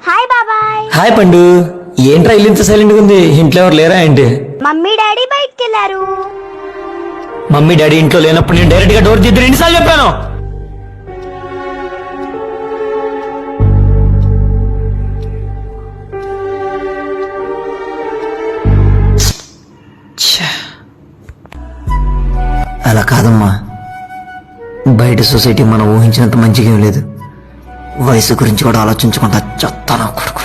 Hi బాబాయ్. Hi పండు. ఏంట్రా ఇల్లు ఇంత సైలెంట్ గా ఉంది? ఇంట్లో ఎవరు లేరా ఏంటి? మమ్మీ డాడీ బయటికి వెళ్ళారు. మమ్మీ డాడీ ఇంట్లో లేనప్పుడు నేను డైరెక్ట్ గా డోర్ తీద్దాను ఎన్నిసార్లు చెప్పాను? అలా కాదమ్మా, బయట సొసైటీ మనం ఊహించినంత మంచిగా ఏం లేదు. వయసు గురించి కూడా ఆలోచించకుండా చెప్తాను కొడుకు.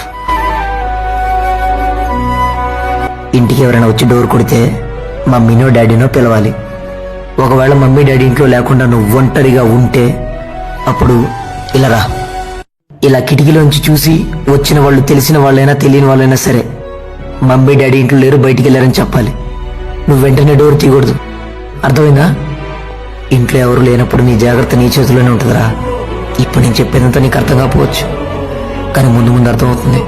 ఇంటికి ఎవరైనా వచ్చి డోర్ కొడితే మమ్మీనో డాడీనో పిలవాలి. ఒకవేళ మమ్మీ డాడీ ఇంట్లో లేకుండా నువ్వు ఒంటరిగా ఉంటే అప్పుడు ఇలా రా. ఇలా కిటికీలోంచి చూసి వచ్చిన వాళ్ళు తెలిసిన వాళ్ళైనా తెలియని వాళ్ళైనా సరే మమ్మీ డాడీ ఇంట్లో లేరు, బయటికి వెళ్ళారని చెప్పాలి. నువ్వు వెంటనే డోర్ తీయకూడదు, అర్థమైందా? ఇంట్లో ఎవరు లేనప్పుడు నీ జాగ్రత్త నీ చేతిలోనే ఉంటుందిరా. ఇప్పుడు నేను చెప్పేదంతా నీకు అర్థం కాకపోవచ్చు, కానీ ముందు ముందు అర్థమవుతుంది.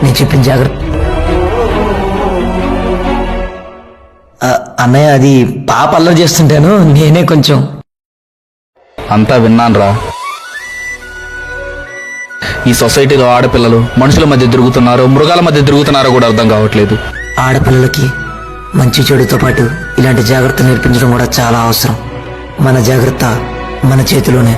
నేను చెప్పిన జాగ్రత్త. అన్నయ్య, అది పాప అల్లరి చేస్తుంటాను, నేనే కొంచెం. అంతా విన్నాన్రా. ఈ సొసైటీలో ఆడపిల్లలు మనుషుల మధ్య తిరుగుతున్నారో మృగాల మధ్య తిరుగుతున్నారో కూడా అర్థం కావట్లేదు. ఆడపిల్లలకి మంచి చెడుతో పాటు ఇలాంటి జాగ్రత్త నేర్పించడం కూడా చాలా అవసరం. మన జాగ్రత్త మన చేతిలోనే.